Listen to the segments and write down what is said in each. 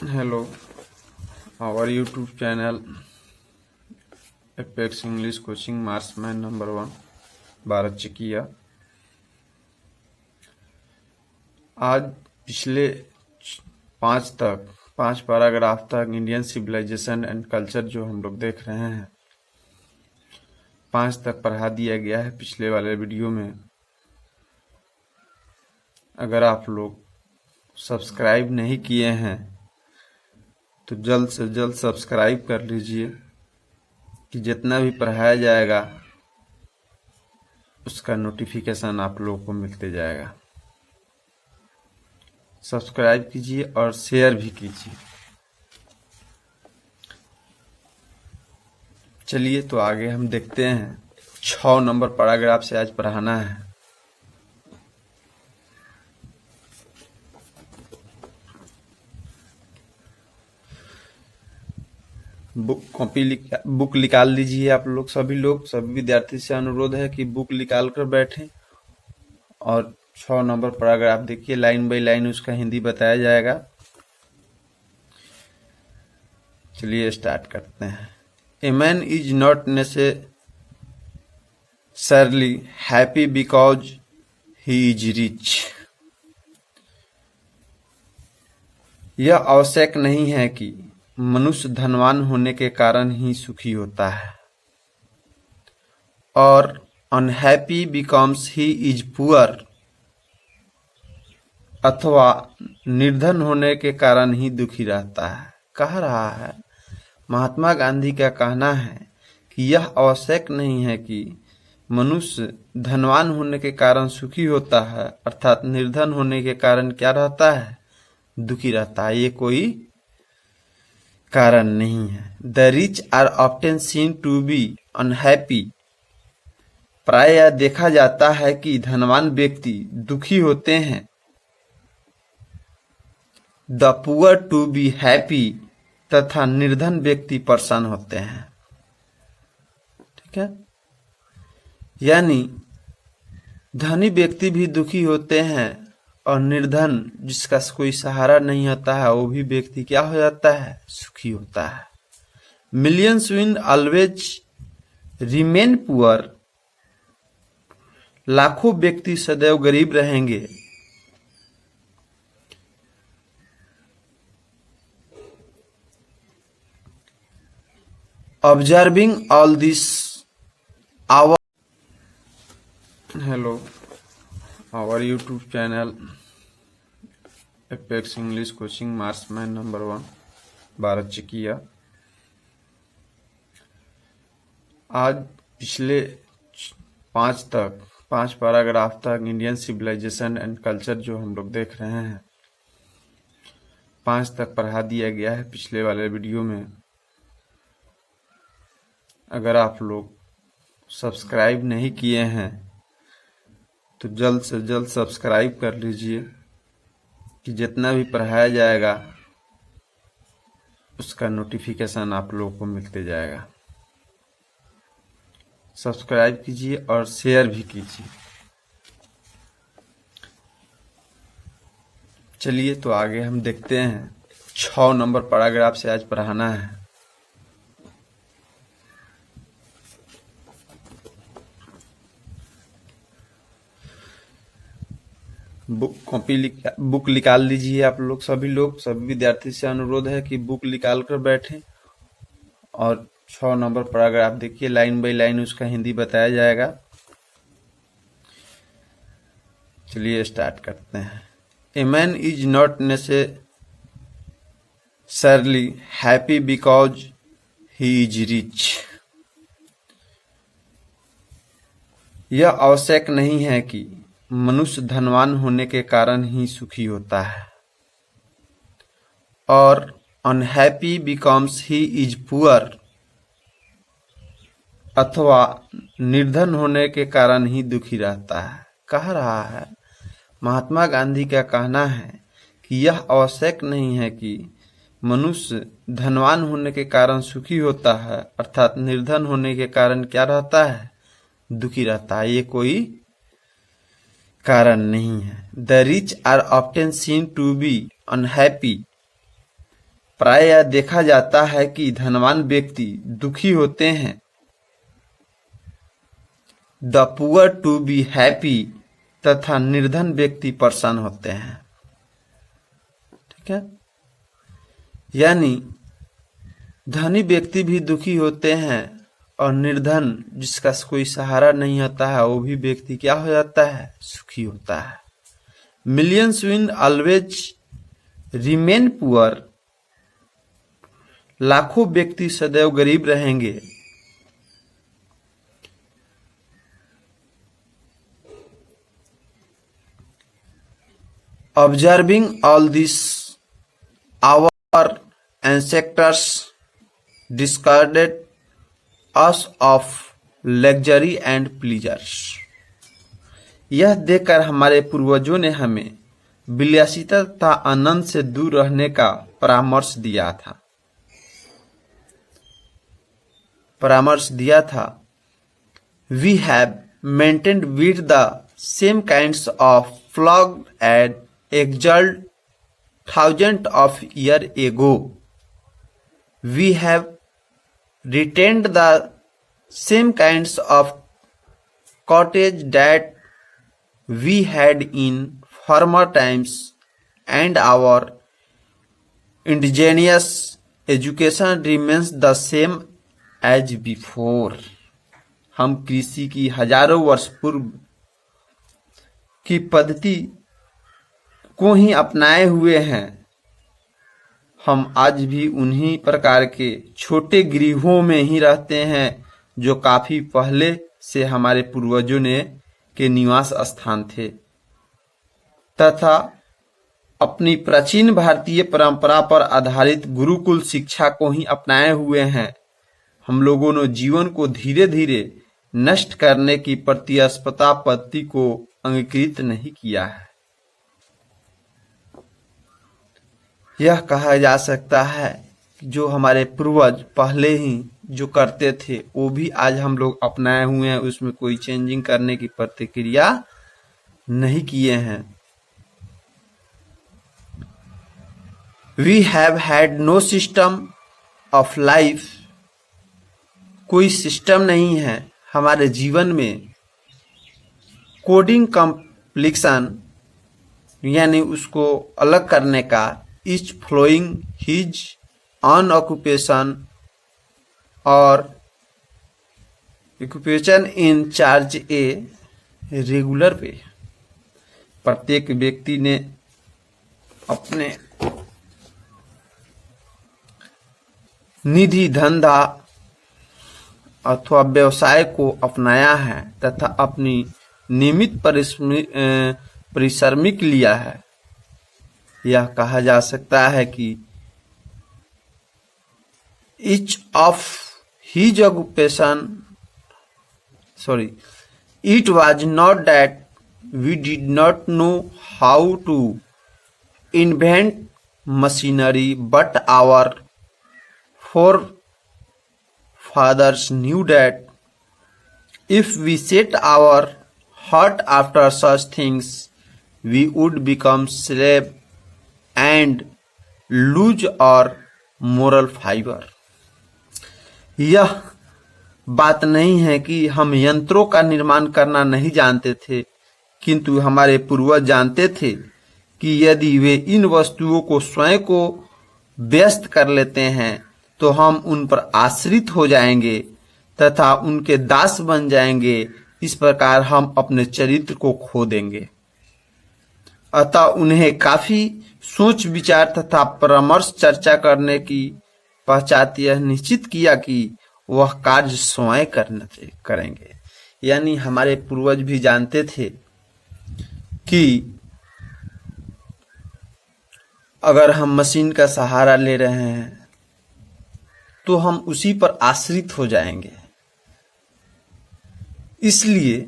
Hello, our YouTube channel Apex English Coaching Marksman #1 Bharat Chakia. आज पिछले 5 paragraph तक इंडियन सिविलाइजेशन एंड कल्चर जो हम लोग देख रहे हैं 5 तक पढ़ा दिया गया है पिछले वाले वीडियो में। अगर आप लोग सब्सक्राइब नहीं किए हैं तो जल्द से जल्द सब्सक्राइब कर लीजिए कि जितना भी पढ़ाया जाएगा उसका नोटिफिकेशन आप लोगों को मिलते जाएगा। सब्सक्राइब कीजिए और शेयर भी कीजिए। चलिए तो आगे हम देखते हैं। 6 नंबर पैराग्राफ से आज पढ़ाना है। बुक निकाल लीजिए। आप लोग सभी विद्यार्थी से अनुरोध है कि बुक निकाल कर बैठें और 6 नंबर पैराग्राफ देखिए। लाइन बाय लाइन उसका हिंदी बताया जाएगा। चलिए स्टार्ट करते हैं। A man is not necessarily happy because he is rich. यह आवश्यक नहीं है कि मनुष्य धनवान होने के कारण ही सुखी होता है और unhappy becomes he is poor, अथवा निर्धन होने के कारण ही दुखी रहता है। कह रहा है महात्मा गांधी का कहना है कि यह आवश्यक नहीं है कि मनुष्य धनवान होने के कारण सुखी होता है, अर्थात निर्धन होने के कारण क्या रहता है, दुखी रहता है। ये कोई कारण नहीं है। The rich are often seen to be unhappy. प्राय देखा जाता है कि धनवान व्यक्ति दुखी होते हैं। The poor to be happy. तथा निर्धन व्यक्ति परेशान होते हैं। ठीक है, यानी धनी व्यक्ति भी दुखी होते हैं और निर्धन जिसका कोई सहारा नहीं होता है वो भी व्यक्ति क्या हो जाता है, सुखी होता है। Millions will always remain poor. लाखों व्यक्ति सदैव गरीब रहेंगे। Observing all this our hello our YouTube channel Apex English Coaching Marksman #1 Bharat Chakia. आज पिछले 5 पैराग्राफ तक इंडियन सिविलाइजेशन एंड कल्चर जो हम लोग देख रहे हैं 5 तक पढ़ा दिया गया है पिछले वाले वीडियो में। अगर आप लोग सब्सक्राइब नहीं किए हैं तो जल्द से जल्द सब्सक्राइब कर लीजिए कि जितना भी पढ़ाया जाएगा उसका नोटिफिकेशन आप लोगों को मिलते जाएगा। सब्सक्राइब कीजिए और शेयर भी कीजिए। चलिए तो आगे हम देखते हैं। 6 नंबर पैराग्राफ से आज पढ़ाना है। बुक निकाल लीजिए। आप लोग सभी विद्यार्थी से अनुरोध है कि बुक निकाल कर बैठें और 6 नंबर पैराग्राफ देखिए। लाइन बाय लाइन उसका हिंदी बताया जाएगा। चलिए स्टार्ट करते हैं। A man is not necessarily happy because he is rich. यह आवश्यक नहीं है कि मनुष्य धनवान होने के कारण ही सुखी होता है और unhappy becomes he is poor, अथवा निर्धन होने के कारण ही दुखी रहता है। कह रहा है महात्मा गांधी का कहना है कि यह आवश्यक नहीं है कि मनुष्य धनवान होने के कारण सुखी होता है, अर्थात निर्धन होने के कारण क्या रहता है, दुखी रहता है। ये कोई कारण नहीं है। The rich are often seen to be unhappy. प्रायः देखा जाता है कि धनवान व्यक्ति दुखी होते हैं, the poor to be happy, तथा निर्धन व्यक्ति परेशान होते हैं। ठीक है, यानी धनी व्यक्ति भी दुखी होते हैं और निर्धन जिसका कोई सहारा नहीं होता है वो भी व्यक्ति क्या हो जाता है, सुखी होता है। Millions will always remain poor, लाखों व्यक्ति सदैव गरीब रहेंगे। Observing all this, our ancestors discarded us of luxury and pleasures. यह देखकर हमारे पूर्वजों ने हमें विलासिता तथा आनंद से दूर रहने का परामर्श दिया था। We have maintained with the same kinds of flogged and exiled thousands of years ago. We have retained the same kinds of cottage that we had in former times, and our indigenous education remains the same as before. हम कृषि की हजारों वर्ष पूर्व की पद्धति को ही अपनाए हुए हैं। हम आज भी उन्हीं प्रकार के छोटे गृहों में ही रहते हैं जो काफी पहले से हमारे पूर्वजों के निवास स्थान थे, तथा अपनी प्राचीन भारतीय परंपरा पर आधारित गुरुकुल शिक्षा को ही अपनाए हुए हैं। हम लोगों ने जीवन को धीरे धीरे नष्ट करने की प्रतिस्पर्धा पद्धति को अंगीकृत नहीं किया है। यह कहा जा सकता है कि जो हमारे पूर्वज पहले ही जो करते थे वो भी आज हम लोग अपनाए हुए हैं, उसमें कोई चेंजिंग करने की प्रतिक्रिया नहीं किए हैं। We have had no system of life, कोई सिस्टम नहीं है हमारे जीवन में। कोडिंग कम्प्लीशन यानी उसको अलग करने का, each following his own occupation और occupation in charge a regular pay. प्रत्येक व्यक्ति ने अपने निधि धंधा अथवा व्यवसाय को अपनाया है तथा अपनी नियमित परिश्रमिक लिया है। यह कहा जा सकता है कि each of his occupation, it was not that we did not know how to invent machinery, but our forefathers knew that if we set our heart after such things, we would become slave and lose our moral fiber. यह बात नहीं है कि हम यंत्रों का निर्माण करना नहीं जानते थे, किंतु हमारे पूर्वज जानते थे कि यदि वे इन वस्तुओं को स्वयं को व्यस्त कर लेते हैं तो हम उन पर आश्रित हो जाएंगे तथा उनके दास बन जाएंगे। इस प्रकार हम अपने चरित्र को खो देंगे। अतः उन्हें काफी सोच विचार तथा परामर्श चर्चा करने की पश्चात यह निश्चित किया कि वह कार्य स्वयं करेंगे। यानी हमारे पूर्वज भी जानते थे कि अगर हम मशीन का सहारा ले रहे हैं तो हम उसी पर आश्रित हो जाएंगे, इसलिए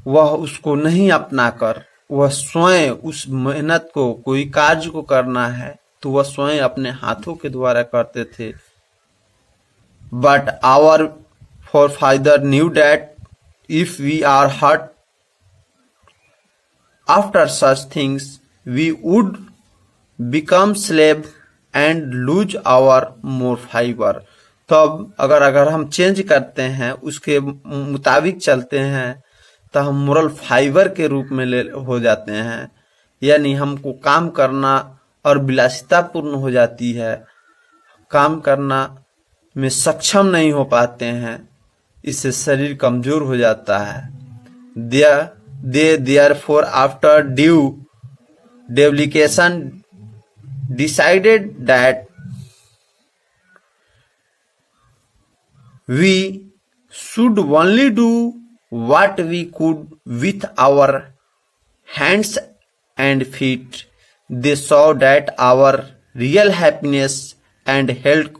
वह उसको नहीं अपनाकर वह स्वयं उस मेहनत को, कोई कार्य को करना है तो वह स्वयं अपने हाथों के द्वारा करते थे। But our forefather knew that if we are hurt after such things, we would become slave and lose our moral fibre. तब अगर हम चेंज करते हैं, उसके मुताबिक चलते हैं, तो हम मोरल फाइबर के रूप में हो जाते हैं, यानी हमको काम करना और विलासिता पूर्ण हो जाती है, काम करना में सक्षम नहीं हो पाते हैं, इससे शरीर कमजोर हो जाता है। Therefore after due deliberation decided that we should only do what we could with our hands and feet. They saw that our real happiness and health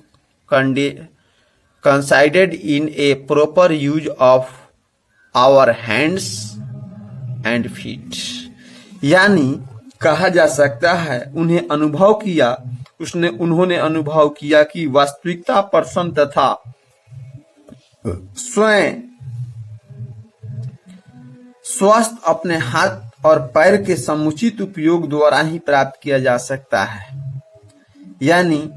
coincided in a proper use of our hands and feet. यानी कहा जा सकता है उन्होंने अनुभव किया कि वास्तविकता प्रसन्न तथा स्वयं स्वस्थ अपने हाथ और पैर के समुचित उपयोग द्वारा ही प्राप्त किया जा सकता है। यानी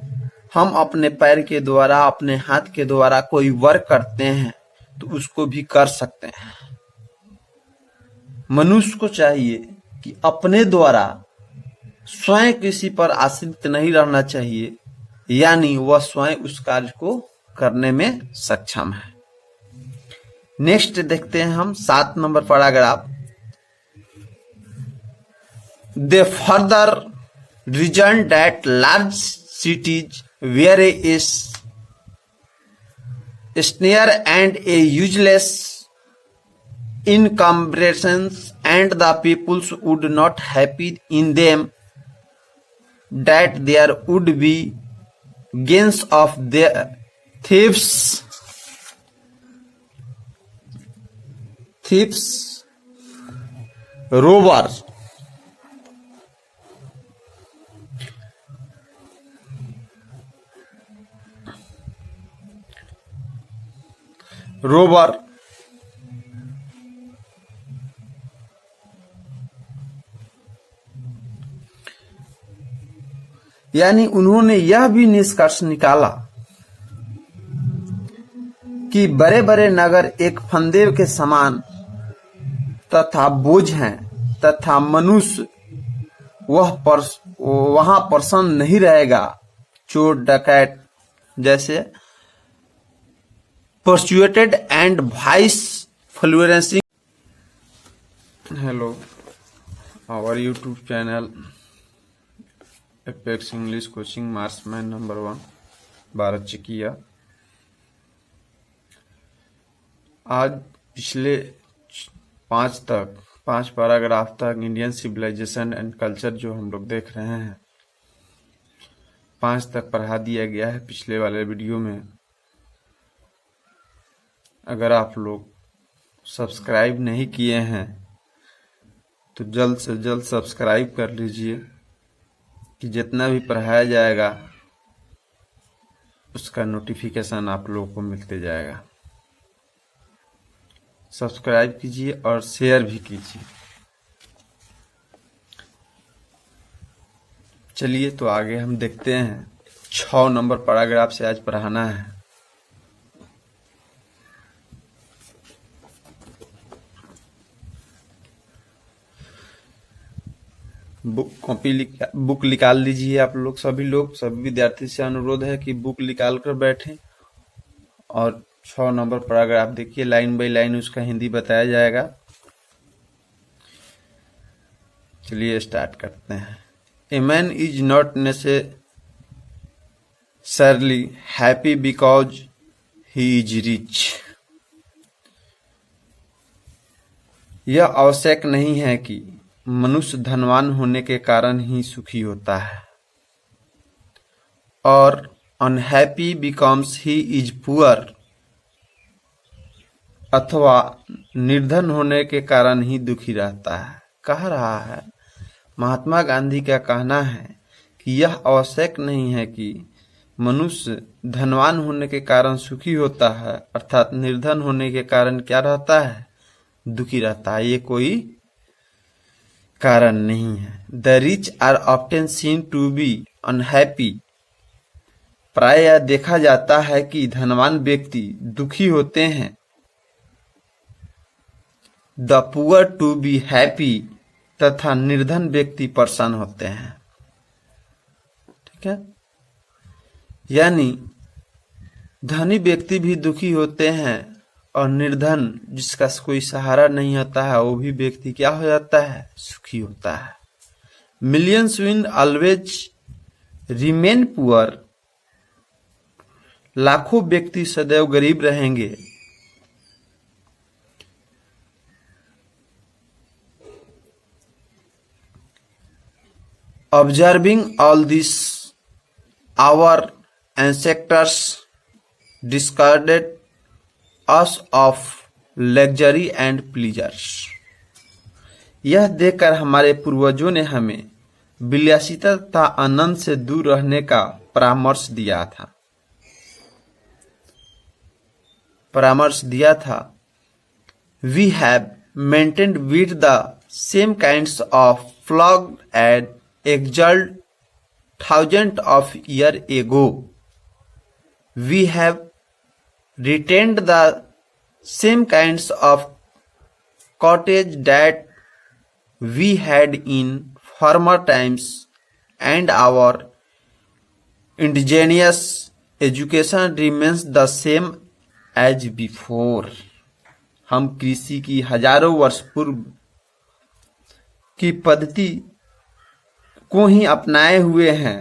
हम अपने पैर के द्वारा, अपने हाथ के द्वारा कोई वर्क करते हैं तो उसको भी कर सकते हैं। मनुष्य को चाहिए कि अपने द्वारा स्वयं किसी पर आश्रित नहीं रहना चाहिए, यानी वह स्वयं उस कार्य को करने में सक्षम है। नेक्स्ट देखते हैं हम 7 number paragraph. They further reason that large cities were a snare and a useless incumbrances and the peoples would not happy in them, that there would be gains of their thieves, robbers, यानी उन्होंने यह भी निष्कर्ष निकाला कि बड़े बड़े नगर एक फंदे के समान तथा बोझ हैं, तथा मनुष्य वहां प्रसन्न नहीं रहेगा। चोर डकैत जैसे persuaded and vice influencing. Hello, our YouTube channel Apex English Coaching Marksman number 1 Bharat चिकिया। आज पिछले 5 पैराग्राफ तक इंडियन सिविलाइजेशन एंड कल्चर जो हम लोग देख रहे हैं 5 तक पढ़ा दिया गया है पिछले वाले वीडियो में। अगर आप लोग सब्सक्राइब नहीं किए हैं तो जल्द से जल्द सब्सक्राइब कर लीजिए कि जितना भी पढ़ाया जाएगा उसका नोटिफिकेशन आप लोगों को मिलते जाएगा। सब्सक्राइब कीजिए और शेयर भी कीजिए। चलिए तो आगे हम देखते हैं। 6 नंबर पैराग्राफ से आज पढ़ाना है। बुक निकाल लीजिए आप लोग, सभी विद्यार्थी से अनुरोध है कि बुक निकाल कर बैठें और 6 नंबर पैराग्राफ देखिए। लाइन बाय लाइन उसका हिंदी बताया जाएगा। चलिए स्टार्ट करते हैं। A man is not necessarily happy because he is rich. यह आवश्यक नहीं है कि मनुष्य धनवान होने के कारण ही सुखी होता है, और unhappy becomes he is poor, अथवा निर्धन होने के कारण ही दुखी रहता है। कह रहा है महात्मा गांधी का कहना है कि यह आवश्यक नहीं है कि मनुष्य धनवान होने के कारण सुखी होता है, अर्थात निर्धन होने के कारण क्या रहता है, दुखी रहता है। ये कोई कारण नहीं है। The rich are often seen to be unhappy प्रायः देखा जाता है कि धनवान व्यक्ति दुखी होते हैं, the poor to be happy, तथा निर्धन व्यक्ति परेशान होते हैं। ठीक है, यानी धनी व्यक्ति भी दुखी होते हैं और निर्धन जिसका कोई सहारा नहीं होता है वो भी व्यक्ति क्या हो जाता है, सुखी होता है। Millions will always remain poor, लाखों व्यक्ति सदैव गरीब रहेंगे। Observing all this, our ancestors discarded us of luxury and pleasures. यह देखकर हमारे पूर्वजों ने हमें विलासिता तथा आनंद से दूर रहने का परामर्श दिया था। We have maintained with the same kinds of flogged and exiled thousands of years ago. We have retained the same kinds of cottage that we had in former times, and our indigenous education remains the same as before. हम कृषि की हजारों वर्ष पूर्व की पद्धति को ही अपनाए हुए हैं।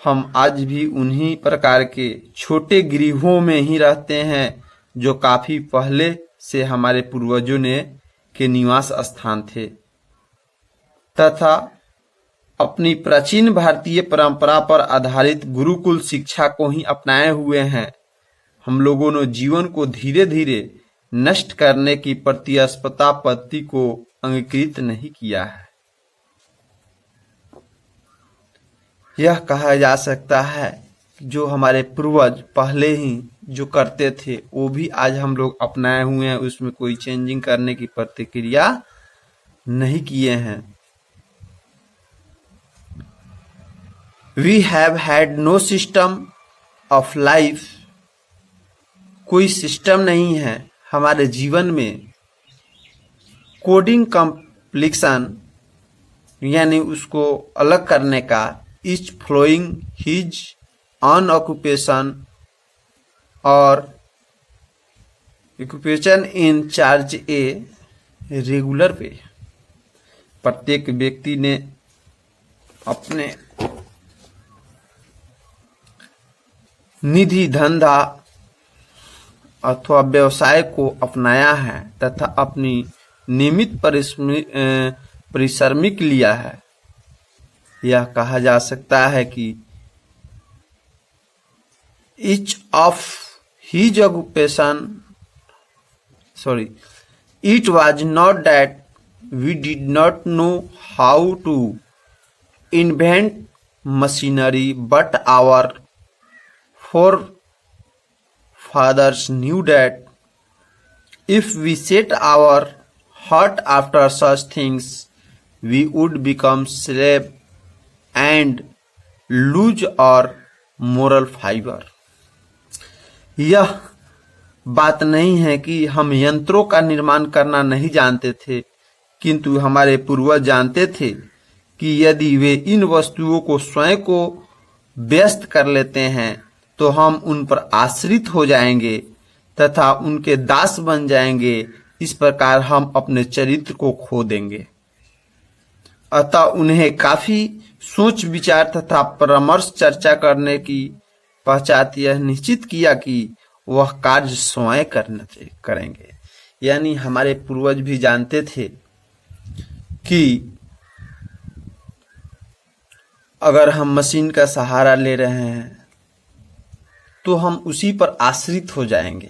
हम आज भी उन्हीं प्रकार के छोटे गृहों में ही रहते हैं जो काफी पहले से हमारे पूर्वजों ने के निवास स्थान थे, तथा अपनी प्राचीन भारतीय परंपरा पर आधारित गुरुकुल शिक्षा को ही अपनाए हुए हैं। हम लोगों ने जीवन को धीरे धीरे नष्ट करने की प्रतिस्पर्धा पद्धति को अंगीकृत नहीं किया है। यह कहा जा सकता है जो हमारे पूर्वज पहले ही जो करते थे वो भी आज हम लोग अपनाए हुए हैं, उसमें कोई चेंजिंग करने की प्रतिक्रिया नहीं किए हैं। We have had no system of life, कोई सिस्टम नहीं है हमारे जीवन में। कोडिंग कम्प्लीशन यानी उसको अलग करने का, each following his own occupation और occupation in charge a regular pay. प्रत्येक व्यक्ति ने अपने निधि धंधा अथवा व्यवसाय को अपनाया है तथा अपनी नियमित परिश्रमिक लिया है। यह कहा जा सकता है कि each of his occupation, it was not that we did not know how to invent machinery, but our forefathers knew that if we set our heart after such things, we would become slave and lose our moral fiber. यह बात नहीं है कि हम यंत्रों का निर्माण करना नहीं जानते थे, किंतु हमारे पूर्वज जानते थे कि यदि वे इन वस्तुओं को स्वयं को व्यस्त कर लेते हैं तो हम उन पर आश्रित हो जाएंगे तथा उनके दास बन जाएंगे। इस प्रकार हम अपने चरित्र को खो देंगे। अतः उन्हें काफी सोच विचार तथा परामर्श चर्चा करने की पश्चात यह निश्चित किया कि वह कार्य स्वयं करेंगे। यानी हमारे पूर्वज भी जानते थे कि अगर हम मशीन का सहारा ले रहे हैं तो हम उसी पर आश्रित हो जाएंगे,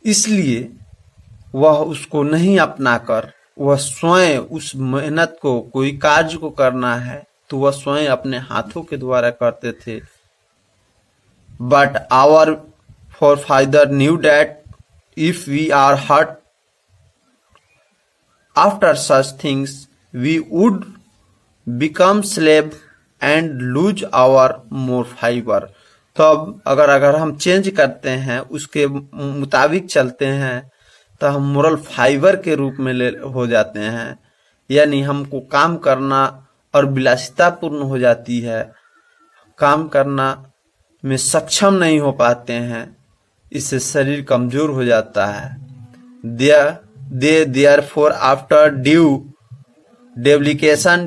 इसलिए वह उसको नहीं अपनाकर वह स्वयं उस मेहनत को, कोई कार्य को करना है तो वह स्वयं अपने हाथों के द्वारा करते थे। But our forefather knew that if we are hurt after such things, we would become slave and lose our moral fibre. तब अगर हम चेंज करते हैं, उसके मुताबिक चलते हैं, तो हम मोरल फाइबर के रूप में हो जाते हैं, यानी हमको काम करना और विलासिता पूर्ण हो जाती है, काम करना में सक्षम नहीं हो पाते हैं, इससे शरीर कमजोर हो जाता है। Therefore after due delegation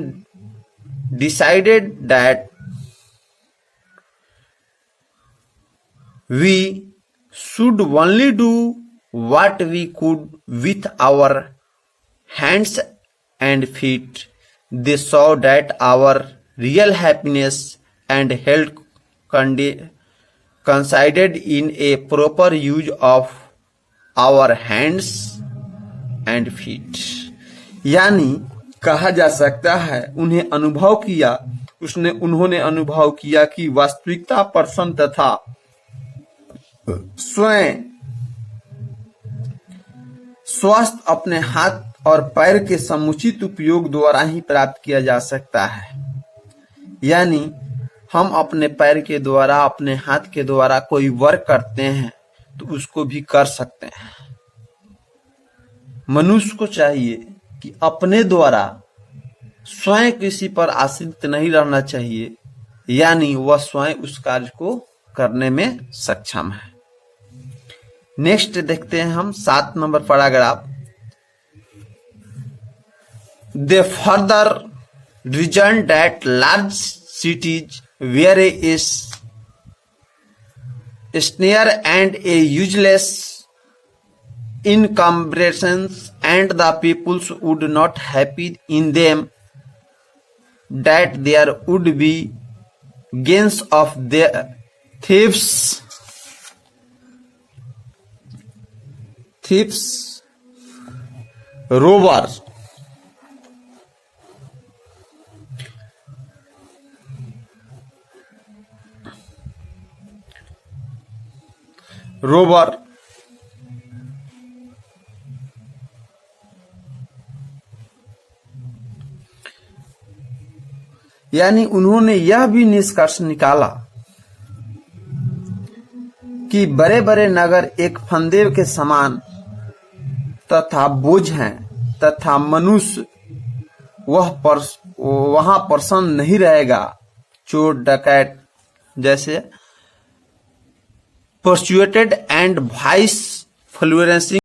decided that we should only do what we could with our hands and feet. They saw that our real happiness and health coincided in a proper use of our hands and feet। यानी कहा जा सकता है उन्होंने अनुभव किया कि वास्तविकता पर्सन तथा स्वयं स्वास्थ्य अपने हाथ और पैर के समुचित उपयोग द्वारा ही प्राप्त किया जा सकता है। यानी हम अपने पैर के द्वारा, अपने हाथ के द्वारा कोई वर्क करते हैं तो उसको भी कर सकते हैं। मनुष्य को चाहिए कि अपने द्वारा स्वयं किसी पर आश्रित नहीं रहना चाहिए, यानी वह स्वयं उस कार्य को करने में सक्षम है। नेक्स्ट देखते हैं हम 7 number paragraph. They further reason that large cities were is snare and a useless encumbrances and the peoples would not happy in them, that there would be gains of their thieves, robbers, यानी उन्होंने यह भी निष्कर्ष निकाला कि बड़े बड़े नगर एक फंदे के समान तथा बोझ हैं, तथा मनुष्य वहां प्रसन्न नहीं रहेगा। चोर डकैत जैसे persuaded and vice influencing